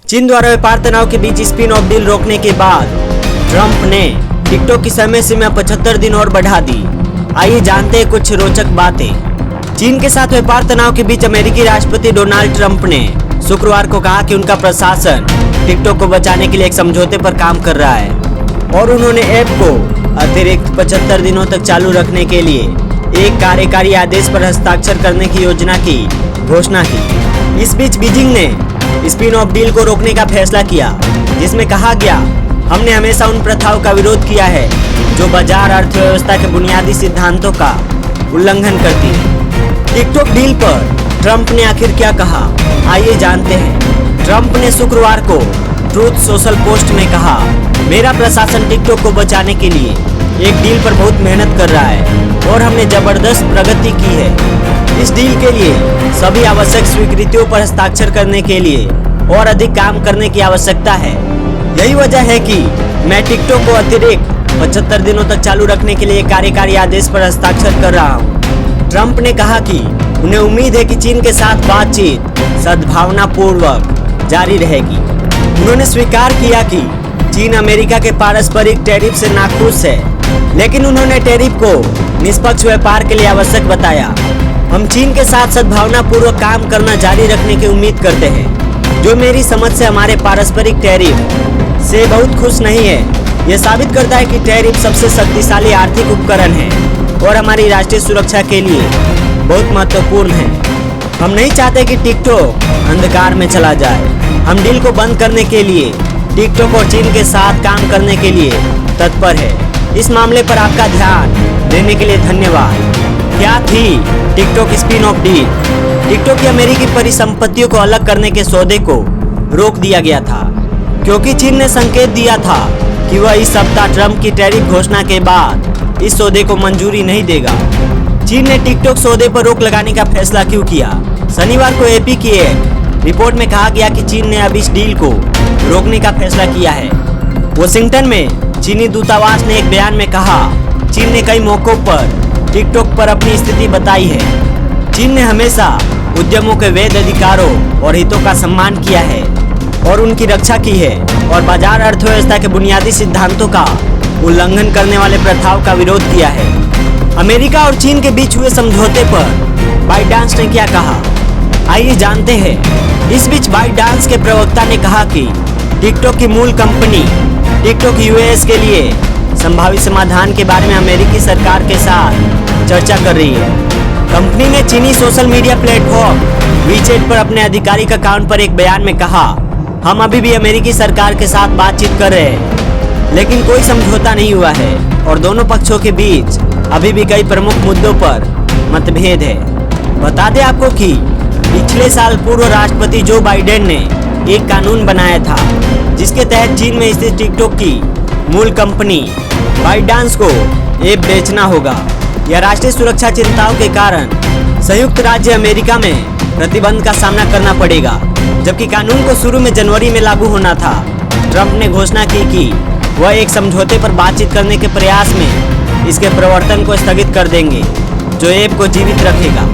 चीन द्वारा व्यापार तनाव के बीच स्पिन ऑफ डील रोकने के बाद ट्रंप ने टिकटॉक की समय सीमा 75 दिन और बढ़ा दी। आइए जानते हैं कुछ रोचक बातें। चीन के साथ व्यापार तनाव के बीच अमेरिकी राष्ट्रपति डोनाल्ड ट्रंप ने शुक्रवार को कहा कि उनका प्रशासन टिकटॉक को बचाने के लिए एक समझौते पर काम कर रहा है और उन्होंने ऐप को अतिरिक्त 75 दिनों तक चालू रखने के लिए एक कार्यकारी आदेश पर हस्ताक्षर करने की योजना की घोषणा की। इस बीच बीजिंग ने स्पिन ऑफ डील को रोकने का फैसला किया, जिसमें कहा गया, हमने हमेशा उन प्रथाओं का विरोध किया है जो बाजार अर्थव्यवस्था के बुनियादी सिद्धांतों का उल्लंघन करती है। टिकटॉक डील पर ट्रंप ने आखिर क्या कहा, आइए जानते हैं। ट्रंप ने शुक्रवार को ट्रूथ सोशल पोस्ट में कहा, मेरा प्रशासन टिकटॉक को बचाने के लिए एक डील पर बहुत मेहनत कर रहा है और हमने जबरदस्त प्रगति की है। इस डील के लिए सभी आवश्यक स्वीकृतियों पर हस्ताक्षर करने के लिए और अधिक काम करने की आवश्यकता है। यही वजह है कि मैं टिकटॉक को अतिरिक्त 75 दिनों तक चालू रखने के लिए कार्यकारी आदेश पर हस्ताक्षर कर रहा हूं। ट्रंप ने कहा कि उन्हें उम्मीद है कि चीन के साथ बातचीत सद्भावनापूर्वक जारी रहेगी। उन्होंने स्वीकार किया कि चीन अमेरिका के पारस्परिक टैरिफ से नाखुश है, लेकिन उन्होंने टैरिफ को निष्पक्ष व्यापार के लिए आवश्यक बताया। हम चीन के साथ सद्भावनापूर्वक काम करना जारी रखने की उम्मीद करते हैं, जो मेरी समझ से हमारे पारस्परिक टैरिफ से बहुत खुश नहीं है। यह साबित करता है कि टैरिफ सबसे शक्तिशाली आर्थिक उपकरण है और हमारी राष्ट्रीय सुरक्षा के लिए बहुत महत्वपूर्ण है। हम नहीं चाहते कि टिकटॉक अंधकार में चला जाए। हम डील को बंद करने के लिए टिकटॉक और चीन के साथ काम करने के लिए तत्पर है। इस मामले पर आपका ध्यान देने के लिए धन्यवाद। क्या थी TikTok spin off deal? TikTok की अमेरिकी परिसंपत्तियों को अलग करने के सौदे को रोक दिया गया था, क्योंकि चीन ने संकेत दिया था कि वह इस सप्ताह ट्रंप की टैरिफ घोषणा के बाद इस सौदे को मंजूरी नहीं देगा। चीन ने टिकटॉक सौदे पर रोक लगाने का फैसला क्यों किया? शनिवार को एपी की एक रिपोर्ट में कहा गया कि चीन ने अब इस डील को रोकने का फैसला किया है। वाशिंगटन में चीनी दूतावास ने एक बयान में कहा, चीन ने कई मौकों पर टिकटॉक पर अपनी स्थिति बताई है। चीन ने हमेशा उद्यमों के वैध अधिकारों और हितों का सम्मान किया है और उनकी रक्षा की है और बाजार अर्थव्यवस्था के बुनियादी सिद्धांतों का उल्लंघन करने वाले प्रथाओं का विरोध किया है। अमेरिका और चीन के बीच हुए समझौते पर बाइडेंस ने क्या कहा, आइए जानते हैं। इस बीच बाइडेंस के प्रवक्ता ने कहा कि टिकटॉक की मूल कंपनी टिकटॉक यूएस के लिए संभावित समाधान के बारे में अमेरिकी सरकार के साथ चर्चा कर रही है। कंपनी ने चीनी सोशल मीडिया प्लेटफॉर्म वीचैट पर अपने आधिकारिक अकाउंट पर एक बयान में कहा, हम अभी भी अमेरिकी सरकार के साथ बातचीत कर रहे हैं, लेकिन कोई समझौता नहीं हुआ है और दोनों पक्षों के बीच अभी भी कई प्रमुख मुद्दों पर मतभेद है। बता दें आपको कि पिछले साल पूर्व राष्ट्रपति जो बाइडेन ने एक कानून बनाया था, जिसके तहत चीन में स्थित टिकटॉक की मूल कंपनी बाइडेंस को ऐप बेचना होगा। यह राष्ट्रीय सुरक्षा चिंताओं के कारण संयुक्त राज्य अमेरिका में प्रतिबंध का सामना करना पड़ेगा, जबकि कानून को शुरू में जनवरी में लागू होना था। ट्रंप ने घोषणा की कि वह एक समझौते पर बातचीत करने के प्रयास में इसके प्रवर्तन को स्थगित कर देंगे, जो ऐप को जीवित रखेगा।